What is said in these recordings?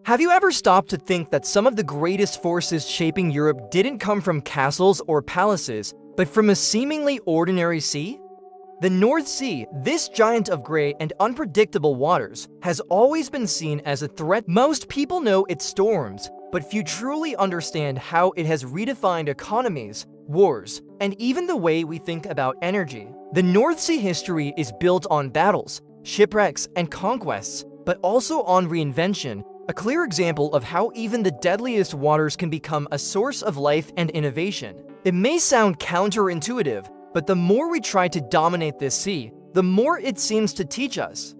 Have you ever stopped to think that some of the greatest forces shaping Europe didn't come from castles or palaces, but from a seemingly ordinary sea? The North Sea, this giant of gray and unpredictable waters, has always been seen as a threat. Most people know its storms, but few truly understand how it has redefined economies, wars, and even the way we think about energy. The North Sea history is built on battles, shipwrecks, and conquests, but also on reinvention, a clear example of how even the deadliest waters can become a source of life and innovation. It may sound counterintuitive, but the more we try to dominate this sea, the more it seems to teach us.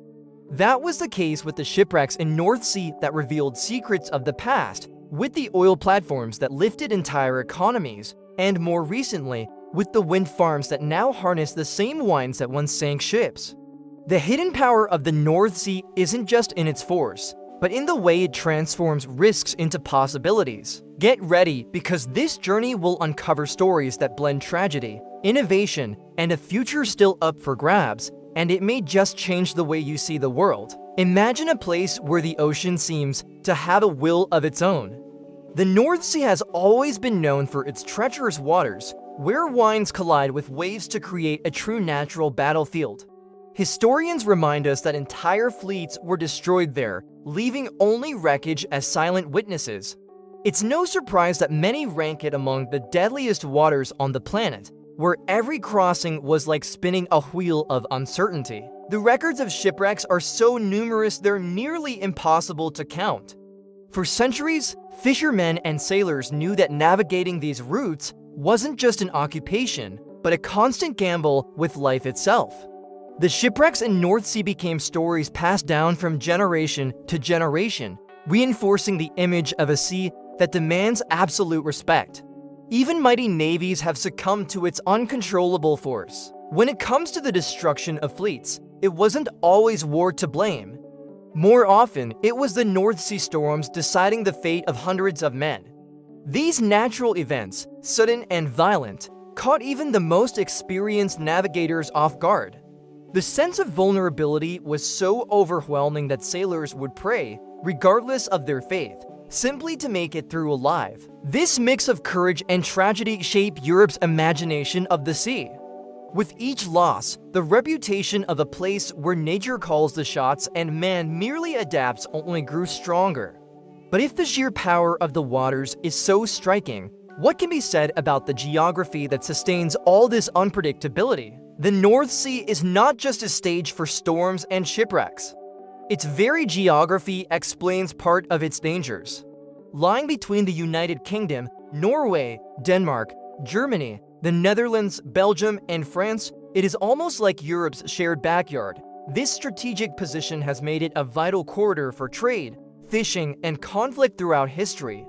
That was the case with the shipwrecks in North Sea that revealed secrets of the past, with the oil platforms that lifted entire economies, and more recently, with the wind farms that now harness the same winds that once sank ships. The hidden power of the North Sea isn't just in its force, but in the way it transforms risks into possibilities. Get ready, because this journey will uncover stories that blend tragedy, innovation, and a future still up for grabs, and it may just change the way you see the world. Imagine a place where the ocean seems to have a will of its own. The North Sea has always been known for its treacherous waters, where winds collide with waves to create a true natural battlefield. Historians remind us that entire fleets were destroyed there, leaving only wreckage as silent witnesses. It's no surprise that many rank it among the deadliest waters on the planet, where every crossing was like spinning a wheel of uncertainty. The records of shipwrecks are so numerous they're nearly impossible to count. For centuries, fishermen and sailors knew that navigating these routes wasn't just an occupation, but a constant gamble with life itself. The shipwrecks in North Sea became stories passed down from generation to generation, reinforcing the image of a sea that demands absolute respect. Even mighty navies have succumbed to its uncontrollable force. When it comes to the destruction of fleets, it wasn't always war to blame. More often, it was the North Sea storms deciding the fate of hundreds of men. These natural events, sudden and violent, caught even the most experienced navigators off guard. The sense of vulnerability was so overwhelming that sailors would pray, regardless of their faith, simply to make it through alive. This mix of courage and tragedy shaped Europe's imagination of the sea. With each loss, the reputation of a place where nature calls the shots and man merely adapts only grew stronger. But if the sheer power of the waters is so striking, what can be said about the geography that sustains all this unpredictability? The North Sea is not just a stage for storms and shipwrecks. Its very geography explains part of its dangers. Lying between the United Kingdom, Norway, Denmark, Germany, the Netherlands, Belgium, and France, it is almost like Europe's shared backyard. This strategic position has made it a vital corridor for trade, fishing, and conflict throughout history.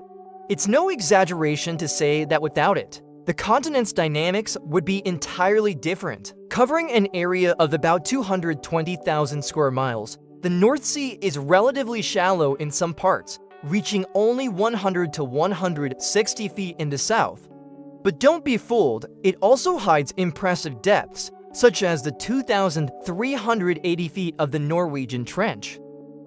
It's no exaggeration to say that without it, the continent's dynamics would be entirely different. Covering an area of about 220,000 square miles, the North Sea is relatively shallow in some parts, reaching only 100 to 160 feet in the south. But don't be fooled, it also hides impressive depths, such as the 2,380 feet of the Norwegian Trench.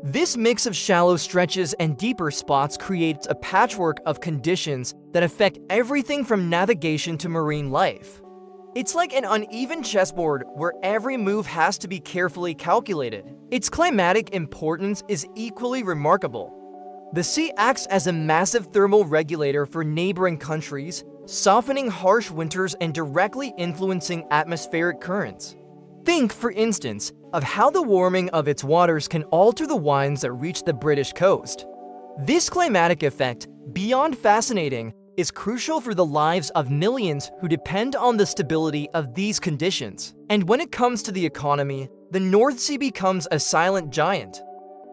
This mix of shallow stretches and deeper spots creates a patchwork of conditions that affect everything from navigation to marine life. It's like an uneven chessboard where every move has to be carefully calculated. Its climatic importance is equally remarkable. The sea acts as a massive thermal regulator for neighboring countries, softening harsh winters and directly influencing atmospheric currents. Think, for instance, of how the warming of its waters can alter the winds that reach the British coast. This climatic effect, beyond fascinating, is crucial for the lives of millions who depend on the stability of these conditions. And when it comes to the economy, the North Sea becomes a silent giant.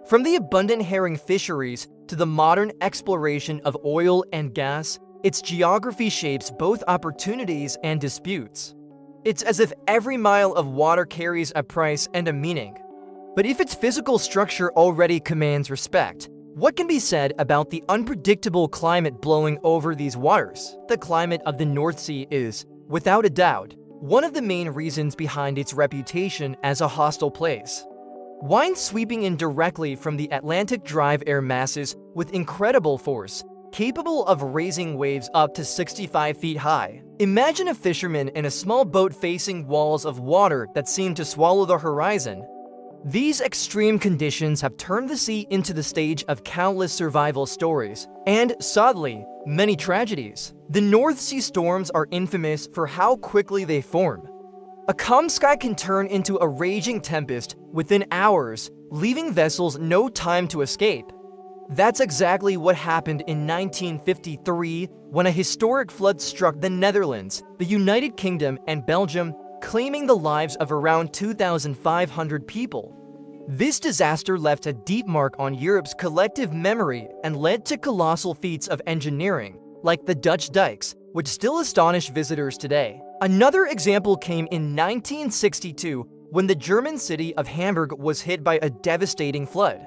From the abundant herring fisheries to the modern exploration of oil and gas, its geography shapes both opportunities and disputes. It's as if every mile of water carries a price and a meaning. But if its physical structure already commands respect, what can be said about the unpredictable climate blowing over these waters? The climate of the North Sea is, without a doubt, one of the main reasons behind its reputation as a hostile place. Winds sweeping in directly from the Atlantic drive air masses with incredible force, capable of raising waves up to 65 feet high. Imagine a fisherman in a small boat facing walls of water that seem to swallow the horizon. These extreme conditions have turned the sea into the stage of countless survival stories, and, sadly, many tragedies. The North Sea storms are infamous for how quickly they form. A calm sky can turn into a raging tempest within hours, leaving vessels no time to escape. That's exactly what happened in 1953 when a historic flood struck the Netherlands, the United Kingdom, and Belgium, claiming the lives of around 2,500 people. This disaster left a deep mark on Europe's collective memory and led to colossal feats of engineering, like the Dutch dikes, which still astonish visitors today. Another example came in 1962 when the German city of Hamburg was hit by a devastating flood.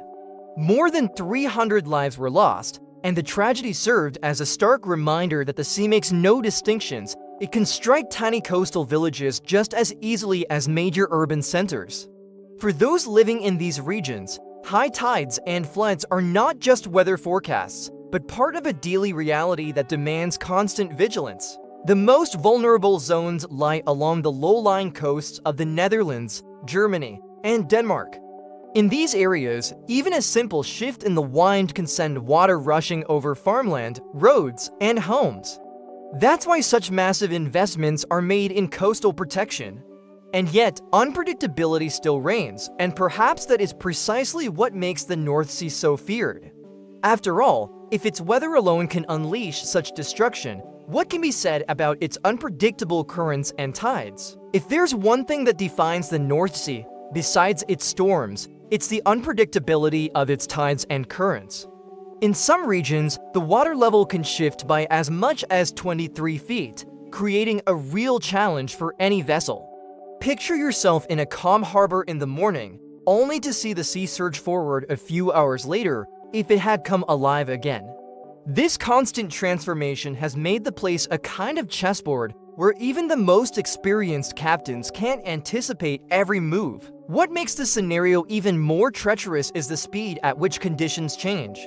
More than 300 lives were lost, and the tragedy served as a stark reminder that the sea makes no distinctions. It can strike tiny coastal villages just as easily as major urban centers. For those living in these regions, high tides and floods are not just weather forecasts, but part of a daily reality that demands constant vigilance. The most vulnerable zones lie along the low-lying coasts of the Netherlands, Germany, and Denmark. In these areas, even a simple shift in the wind can send water rushing over farmland, roads, and homes. That's why such massive investments are made in coastal protection. And yet, unpredictability still reigns, and perhaps that is precisely what makes the North Sea so feared. After all, if its weather alone can unleash such destruction, what can be said about its unpredictable currents and tides? If there's one thing that defines the North Sea, besides its storms, it's the unpredictability of its tides and currents. In some regions, the water level can shift by as much as 23 feet, creating a real challenge for any vessel. Picture yourself in a calm harbor in the morning, only to see the sea surge forward a few hours later if it had come alive again. This constant transformation has made the place a kind of chessboard where even the most experienced captains can't anticipate every move. What makes the scenario even more treacherous is the speed at which conditions change.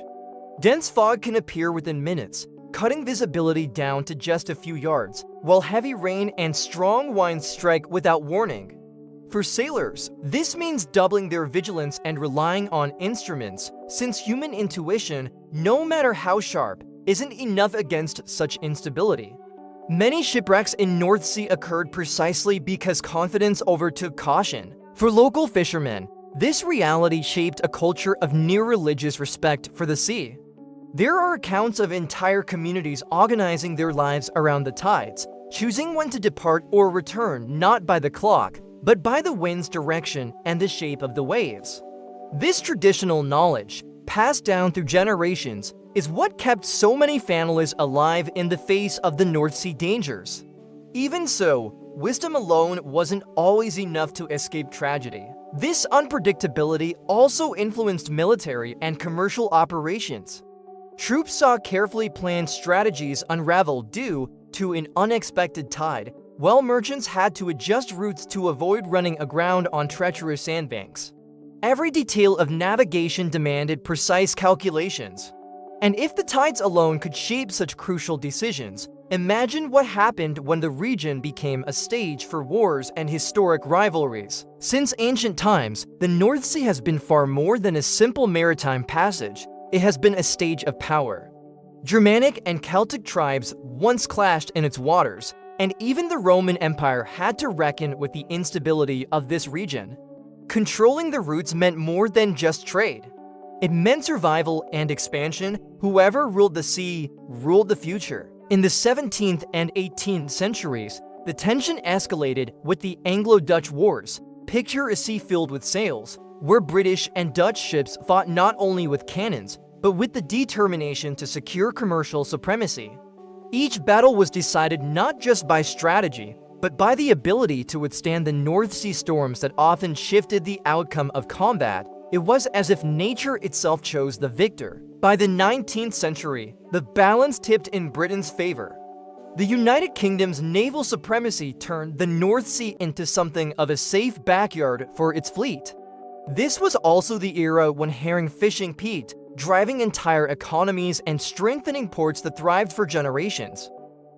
Dense fog can appear within minutes, cutting visibility down to just a few yards, while heavy rain and strong winds strike without warning. For sailors, this means doubling their vigilance and relying on instruments, since human intuition, no matter how sharp, isn't enough against such instability. Many shipwrecks in North Sea occurred precisely because confidence overtook caution. For local fishermen, this reality shaped a culture of near-religious respect for the sea. There are accounts of entire communities organizing their lives around the tides, choosing when to depart or return not by the clock, but by the wind's direction and the shape of the waves. This traditional knowledge, passed down through generations, is what kept so many families alive in the face of the North Sea dangers. Even so, wisdom alone wasn't always enough to escape tragedy. This unpredictability also influenced military and commercial operations. Troops saw carefully planned strategies unravel due to an unexpected tide, while merchants had to adjust routes to avoid running aground on treacherous sandbanks. Every detail of navigation demanded precise calculations. And if the tides alone could shape such crucial decisions, imagine what happened when the region became a stage for wars and historic rivalries. Since ancient times, the North Sea has been far more than a simple maritime passage. It has been a stage of power. Germanic and Celtic tribes once clashed in its waters, and even the Roman Empire had to reckon with the instability of this region. Controlling the routes meant more than just trade. It meant survival and expansion. Whoever ruled the sea ruled the future. In the 17th and 18th centuries, the tension escalated with the Anglo-Dutch Wars. Picture a sea filled with sails, where British and Dutch ships fought not only with cannons, but with the determination to secure commercial supremacy. Each battle was decided not just by strategy, but by the ability to withstand the North Sea storms that often shifted the outcome of combat. It was as if nature itself chose the victor. By the 19th century, the balance tipped in Britain's favor. The United Kingdom's naval supremacy turned the North Sea into something of a safe backyard for its fleet. This was also the era when herring fishing peaked, driving entire economies and strengthening ports that thrived for generations.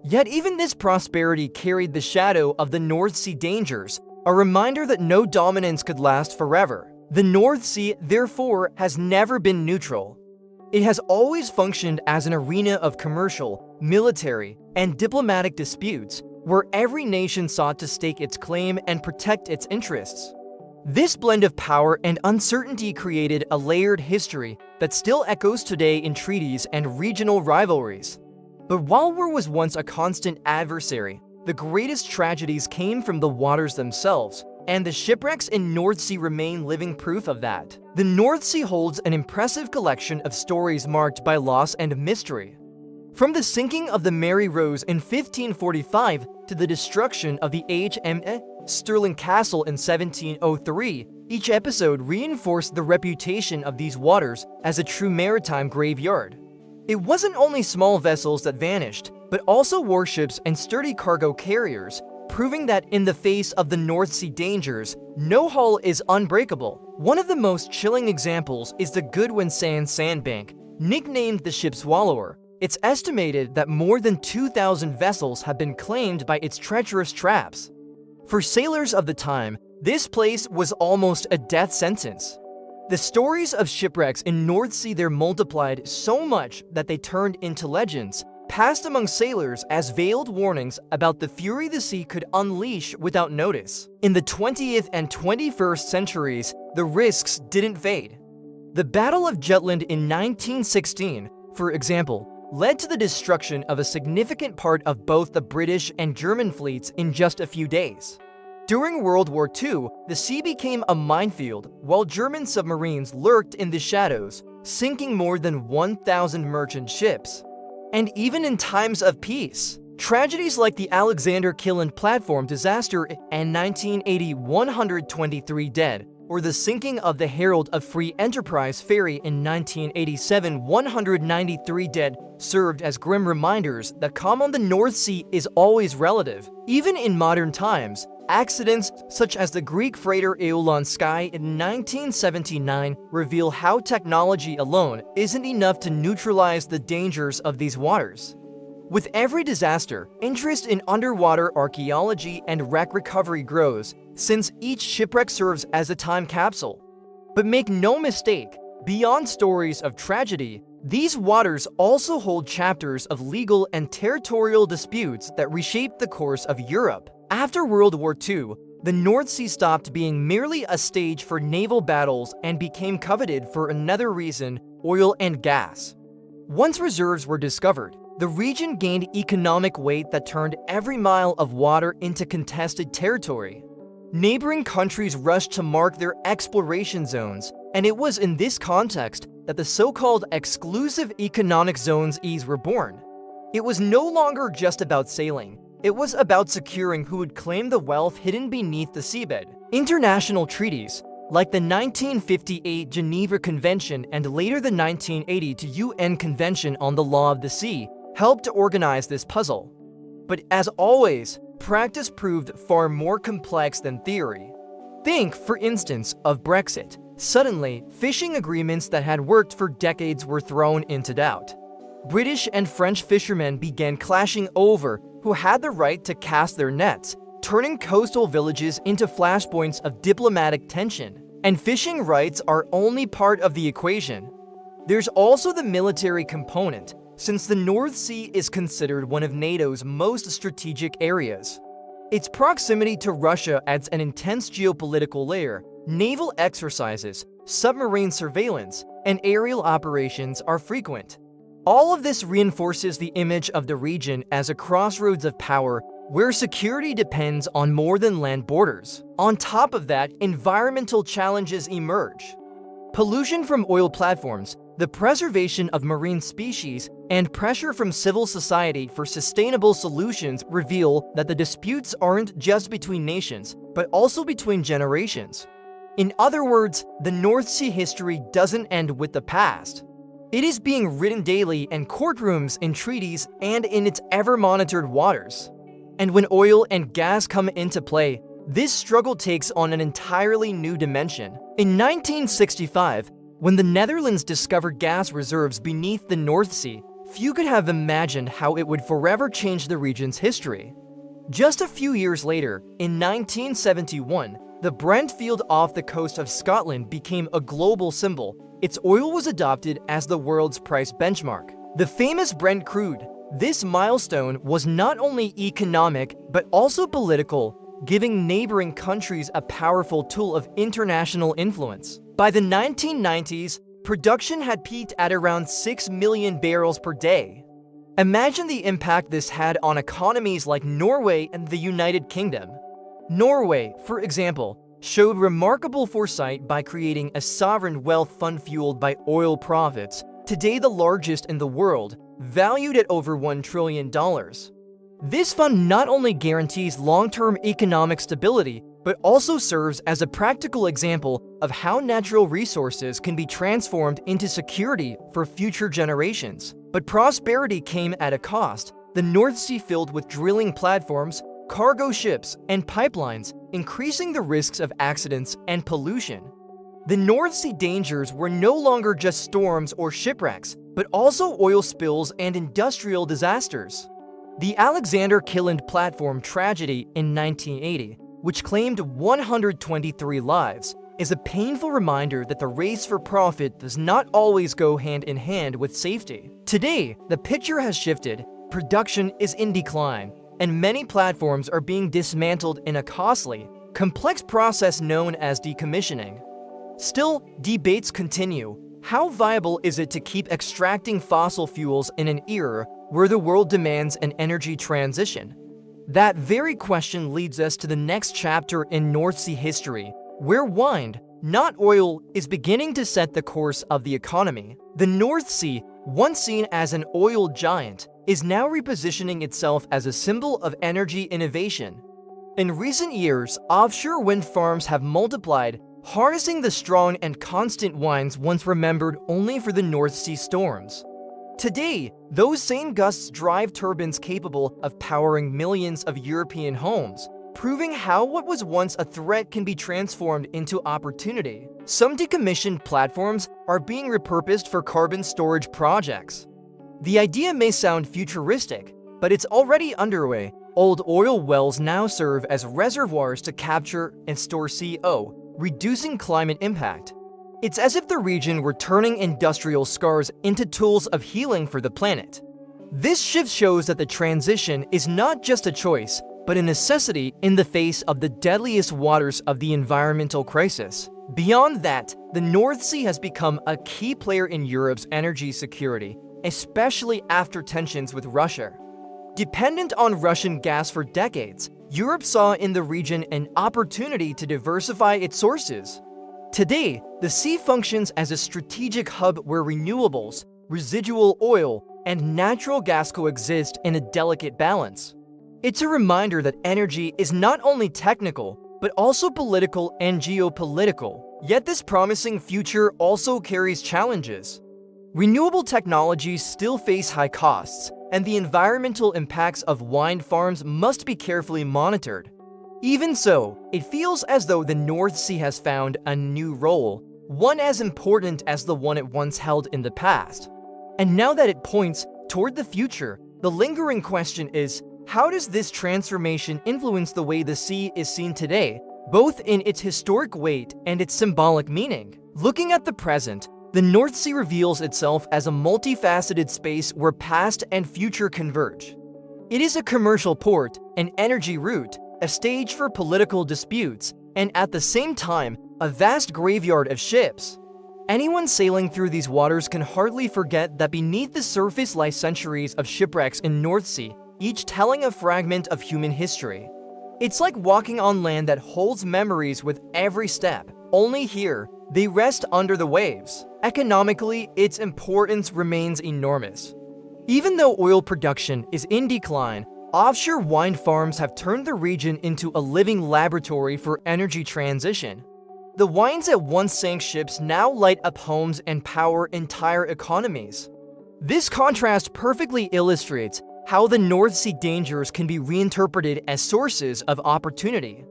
Yet even this prosperity carried the shadow of the North Sea dangers, a reminder that no dominance could last forever. The North Sea, therefore, has never been neutral. It has always functioned as an arena of commercial, military, and diplomatic disputes, where every nation sought to stake its claim and protect its interests. This blend of power and uncertainty created a layered history that still echoes today in treaties and regional rivalries. But while war was once a constant adversary, the greatest tragedies came from the waters themselves, and the shipwrecks in North Sea remain living proof of that. The North Sea holds an impressive collection of stories marked by loss and mystery. From the sinking of the Mary Rose in 1545 to the destruction of the HMS Stirling Castle in 1703, each episode reinforced the reputation of these waters as a true maritime graveyard. It wasn't only small vessels that vanished, but also warships and sturdy cargo carriers, proving that in the face of the North Sea dangers, no hull is unbreakable. One of the most chilling examples is the Goodwin Sands sandbank, nicknamed the Ship Swallower. It's estimated that more than 2,000 vessels have been claimed by its treacherous traps. For sailors of the time, this place was almost a death sentence. The stories of shipwrecks in North Sea there multiplied so much that they turned into legends, passed among sailors as veiled warnings about the fury the sea could unleash without notice. In the 20th and 21st centuries, the risks didn't fade. The Battle of Jutland in 1916, for example, led to the destruction of a significant part of both the British and German fleets in just a few days. During World War II, the sea became a minefield, while German submarines lurked in the shadows, sinking more than 1,000 merchant ships. And even in times of peace, tragedies like the Alexander Kielland platform disaster in 1980, 123 dead, or the sinking of the Herald of Free Enterprise ferry in 1987, 193 dead, served as grim reminders that calm on the North Sea is always relative. Even in modern times, accidents such as the Greek freighter Aeolon Sky in 1979 reveal how technology alone isn't enough to neutralize the dangers of these waters. With every disaster, interest in underwater archaeology and wreck recovery grows, since each shipwreck serves as a time capsule. But make no mistake, beyond stories of tragedy, these waters also hold chapters of legal and territorial disputes that reshaped the course of Europe. After World War II, the North Sea stopped being merely a stage for naval battles and became coveted for another reason: oil and gas. Once reserves were discovered, the region gained economic weight that turned every mile of water into contested territory. Neighboring countries rushed to mark their exploration zones, and it was in this context that the so-called exclusive economic zones were born. It was no longer just about sailing. It was about securing who would claim the wealth hidden beneath the seabed. International treaties, like the 1958 Geneva Convention and later the 1982 UN Convention on the Law of the Sea, helped to organize this puzzle. But as always, practice proved far more complex than theory. Think, for instance, of Brexit. Suddenly, fishing agreements that had worked for decades were thrown into doubt. British and French fishermen began clashing over who had the right to cast their nets, turning coastal villages into flashpoints of diplomatic tension. And fishing rights are only part of the equation. There's also the military component, since the North Sea is considered one of NATO's most strategic areas. Its proximity to Russia adds an intense geopolitical layer. Naval exercises, submarine surveillance, and aerial operations are frequent. All of this reinforces the image of the region as a crossroads of power where security depends on more than land borders. On top of that, environmental challenges emerge. Pollution from oil platforms, the preservation of marine species, and pressure from civil society for sustainable solutions reveal that the disputes aren't just between nations, but also between generations. In other words, the North Sea history doesn't end with the past. It is being written daily in courtrooms, in treaties, and in its ever-monitored waters. And when oil and gas come into play, this struggle takes on an entirely new dimension. In 1965, when the Netherlands discovered gas reserves beneath the North Sea, few could have imagined how it would forever change the region's history. Just a few years later, in 1971, the Brent field off the coast of Scotland became a global symbol. Its oil was adopted as the world's price benchmark. The famous Brent crude. This milestone was not only economic but also political, giving neighboring countries a powerful tool of international influence. By the 1990s, production had peaked at around 6 million barrels per day. Imagine the impact this had on economies like Norway and the United Kingdom. Norway, for example, showed remarkable foresight by creating a sovereign wealth fund fueled by oil profits, today the largest in the world, valued at over $1 trillion. This fund not only guarantees long-term economic stability, but also serves as a practical example of how natural resources can be transformed into security for future generations. But prosperity came at a cost. The North Sea filled with drilling platforms, cargo ships, and pipelines, increasing the risks of accidents and pollution. The North Sea dangers were no longer just storms or shipwrecks, but also oil spills and industrial disasters. The Alexander Kielland platform tragedy in 1980, which claimed 123 lives, is a painful reminder that the race for profit does not always go hand in hand with safety. Today, the picture has shifted, production is in decline, and many platforms are being dismantled in a costly, complex process known as decommissioning. Still, debates continue. How viable is it to keep extracting fossil fuels in an era where the world demands an energy transition? That very question leads us to the next chapter in North Sea history, where wind, not oil, is beginning to set the course of the economy. The North Sea, once seen as an oil giant, is now repositioning itself as a symbol of energy innovation. In recent years, offshore wind farms have multiplied, harnessing the strong and constant winds once remembered only for the North Sea storms. Today, those same gusts drive turbines capable of powering millions of European homes, proving how what was once a threat can be transformed into opportunity. Some decommissioned platforms are being repurposed for carbon storage projects. The idea may sound futuristic, but it's already underway. Old oil wells now serve as reservoirs to capture and store CO, reducing climate impact. It's as if the region were turning industrial scars into tools of healing for the planet. This shift shows that the transition is not just a choice, but a necessity in the face of the deadliest waters of the environmental crisis. Beyond that, the North Sea has become a key player in Europe's energy security, especially after tensions with Russia. Dependent on Russian gas for decades, Europe saw in the region an opportunity to diversify its sources. Today, the sea functions as a strategic hub where renewables, residual oil, and natural gas coexist in a delicate balance. It's a reminder that energy is not only technical, but also political and geopolitical. Yet this promising future also carries challenges. Renewable technologies still face high costs, and the environmental impacts of wind farms must be carefully monitored. Even so, it feels as though the North Sea has found a new role, one as important as the one it once held in the past. And now that it points toward the future, the lingering question is, how does this transformation influence the way the sea is seen today, both in its historic weight and its symbolic meaning? Looking at the present, the North Sea reveals itself as a multifaceted space where past and future converge. It is a commercial port, an energy route, a stage for political disputes, and at the same time, a vast graveyard of ships. Anyone sailing through these waters can hardly forget that beneath the surface lie centuries of shipwrecks in North Sea, each telling a fragment of human history. It's like walking on land that holds memories with every step. Only here, they rest under the waves. Economically, its importance remains enormous. Even though oil production is in decline, offshore wind farms have turned the region into a living laboratory for energy transition. The winds that once sank ships now light up homes and power entire economies. This contrast perfectly illustrates how the North Sea dangers can be reinterpreted as sources of opportunity.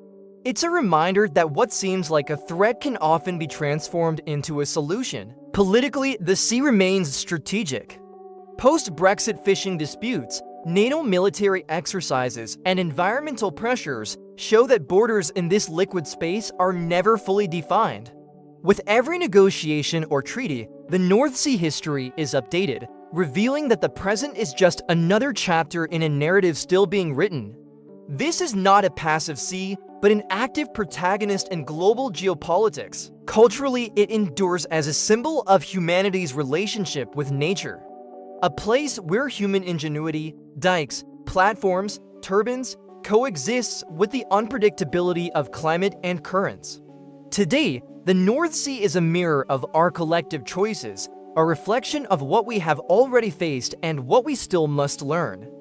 It's a reminder that what seems like a threat can often be transformed into a solution. Politically, the sea remains strategic. Post-Brexit fishing disputes, NATO military exercises, and environmental pressures show that borders in this liquid space are never fully defined. With every negotiation or treaty, the North Sea history is updated, revealing that the present is just another chapter in a narrative still being written. This is not a passive sea, but an active protagonist in global geopolitics. Culturally, it endures as a symbol of humanity's relationship with nature. A place where human ingenuity, dikes, platforms, turbines, coexists with the unpredictability of climate and currents. Today, the North Sea is a mirror of our collective choices, a reflection of what we have already faced and what we still must learn.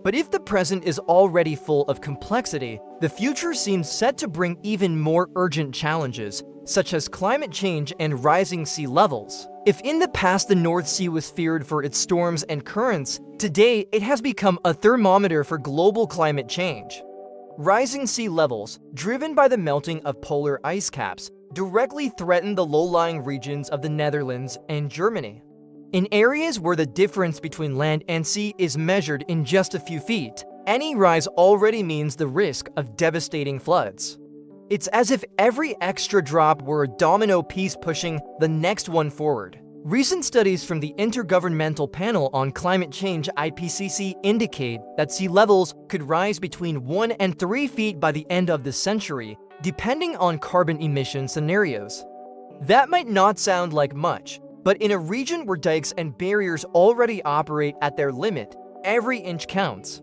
But if the present is already full of complexity, the future seems set to bring even more urgent challenges, such as climate change and rising sea levels. If in the past the North Sea was feared for its storms and currents, today it has become a thermometer for global climate change. Rising sea levels, driven by the melting of polar ice caps, directly threaten the low-lying regions of the Netherlands and Germany. In areas where the difference between land and sea is measured in just a few feet, any rise already means the risk of devastating floods. It's as if every extra drop were a domino piece pushing the next one forward. Recent studies from the Intergovernmental Panel on Climate Change (IPCC) indicate that sea levels could rise between 1 and 3 feet by the end of the century, depending on carbon emission scenarios. That might not sound like much, but in a region where dikes and barriers already operate at their limit, every inch counts.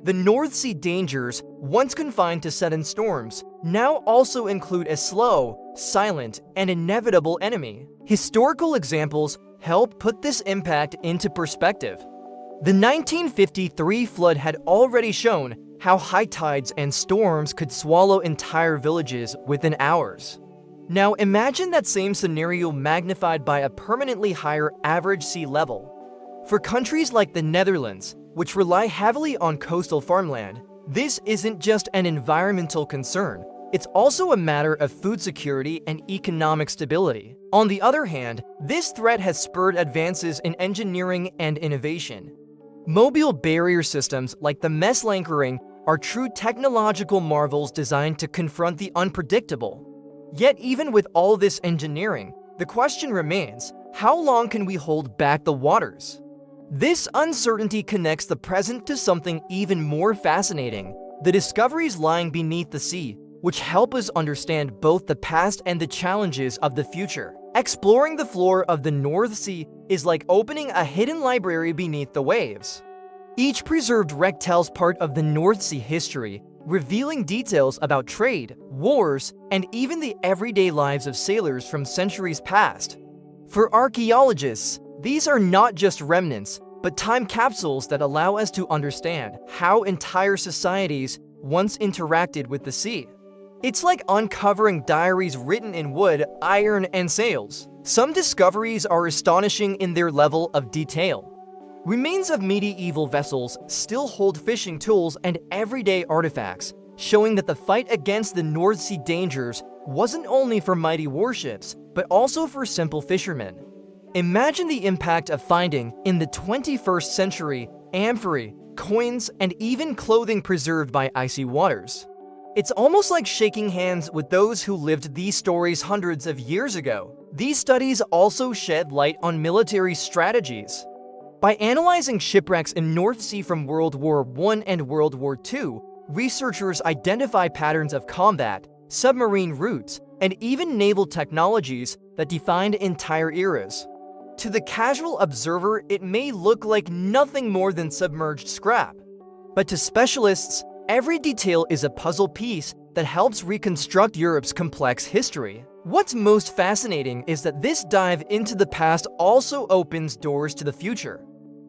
The North Sea dangers, once confined to sudden storms, now also include a slow, silent, and inevitable enemy. Historical examples help put this impact into perspective. The 1953 flood had already shown how high tides and storms could swallow entire villages within hours. Now imagine that same scenario magnified by a permanently higher average sea level. For countries like the Netherlands, which rely heavily on coastal farmland, this isn't just an environmental concern, it's also a matter of food security and economic stability. On the other hand, this threat has spurred advances in engineering and innovation. Mobile barrier systems like the Messlankering are true technological marvels designed to confront the unpredictable. Yet even with all this engineering, the question remains, how long can we hold back the waters? This uncertainty connects the present to something even more fascinating, the discoveries lying beneath the sea, which help us understand both the past and the challenges of the future. Exploring the floor of the North Sea is like opening a hidden library beneath the waves. Each preserved wreck tells part of the North Sea history, revealing details about trade, wars, and even the everyday lives of sailors from centuries past. For archaeologists, these are not just remnants, but time capsules that allow us to understand how entire societies once interacted with the sea. It's like uncovering diaries written in wood, iron, and sails. Some discoveries are astonishing in their level of detail. Remains of medieval vessels still hold fishing tools and everyday artifacts, showing that the fight against the North Sea dangers wasn't only for mighty warships, but also for simple fishermen. Imagine the impact of finding, in the 21st century, amphorae, coins, and even clothing preserved by icy waters. It's almost like shaking hands with those who lived these stories hundreds of years ago. These studies also shed light on military strategies. By analyzing shipwrecks in North Sea from World War I and World War II, researchers identify patterns of combat, submarine routes, and even naval technologies that defined entire eras. To the casual observer, it may look like nothing more than submerged scrap. But to specialists, every detail is a puzzle piece that helps reconstruct Europe's complex history. What's most fascinating is that this dive into the past also opens doors to the future.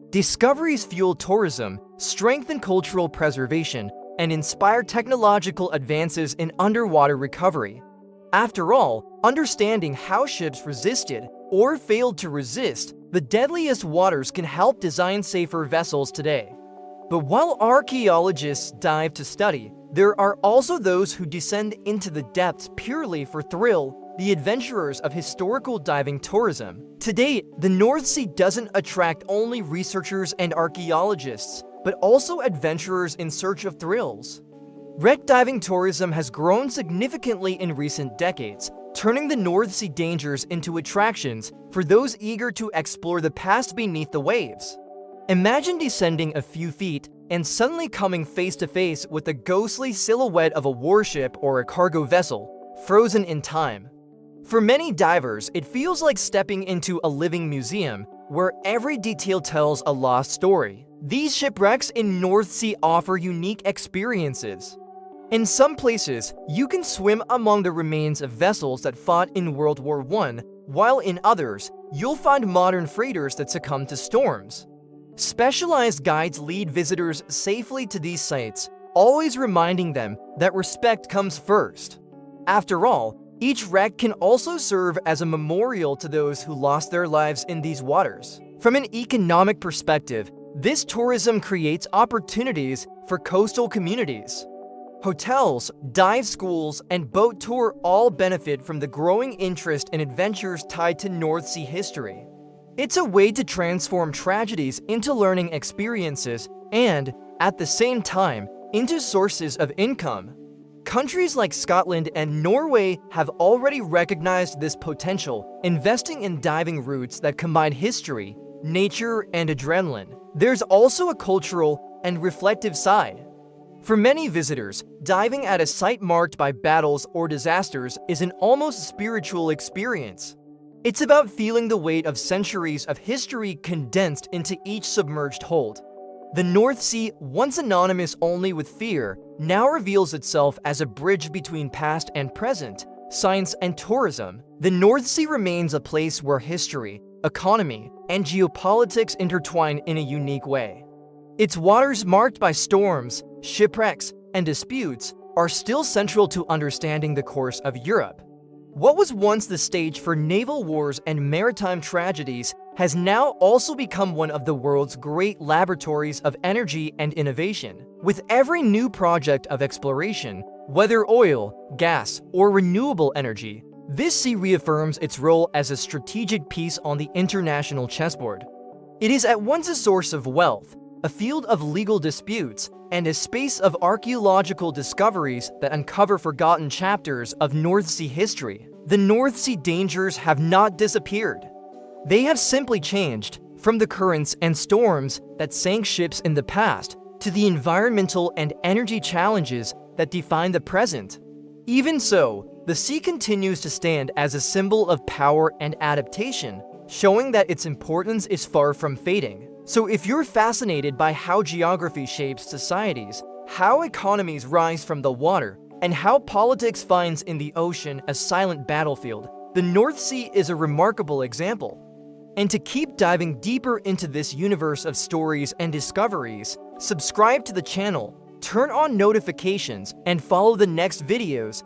Discoveries fuel tourism, strengthen cultural preservation, and inspire technological advances in underwater recovery. After all, understanding how ships resisted or failed to resist the deadliest waters can help design safer vessels today. But while archaeologists dive to study, There are also those who descend into the depths purely for thrill, the adventurers of historical diving tourism. Today, the North Sea doesn't attract only researchers and archaeologists, but also adventurers in search of thrills. Wreck diving tourism has grown significantly in recent decades, turning the North Sea dangers into attractions for those eager to explore the past beneath the waves. Imagine descending a few feet and suddenly coming face to face with the ghostly silhouette of a warship or a cargo vessel, frozen in time. For many divers, it feels like stepping into a living museum where every detail tells a lost story. These shipwrecks in North Sea offer unique experiences. In some places, you can swim among the remains of vessels that fought in World War I, while in others, you'll find modern freighters that succumbed to storms. Specialized guides lead visitors safely to these sites, always reminding them that respect comes first. After all, each wreck can also serve as a memorial to those who lost their lives in these waters. From an economic perspective, this tourism creates opportunities for coastal communities. Hotels, dive schools, and boat tour all benefit from the growing interest in adventures tied to North Sea history. It's a way to transform tragedies into learning experiences and, at the same time, into sources of income. Countries like Scotland and Norway have already recognized this potential, investing in diving routes that combine history, nature, and adrenaline. There's also a cultural and reflective side. For many visitors, diving at a site marked by battles or disasters is an almost spiritual experience. It's about feeling the weight of centuries of history condensed into each submerged hold. The North Sea, once synonymous only with fear, now reveals itself as a bridge between past and present, science and tourism. The North Sea remains a place where history, economy, and geopolitics intertwine in a unique way. Its waters marked by storms, shipwrecks, and disputes are still central to understanding the course of Europe. What was once the stage for naval wars and maritime tragedies has now also become one of the world's great laboratories of energy and innovation. With every new project of exploration, whether oil, gas, or renewable energy, this sea reaffirms its role as a strategic piece on the international chessboard. It is at once a source of wealth, a field of legal disputes, and a space of archaeological discoveries that uncover forgotten chapters of North Sea history. The North Sea dangers have not disappeared. They have simply changed, from the currents and storms that sank ships in the past to the environmental and energy challenges that define the present. Even so, the sea continues to stand as a symbol of power and adaptation, showing that its importance is far from fading. So if you're fascinated by how geography shapes societies, how economies rise from the water, and how politics finds in the ocean a silent battlefield, the North Sea is a remarkable example. And to keep diving deeper into this universe of stories and discoveries, subscribe to the channel, turn on notifications, and follow the next videos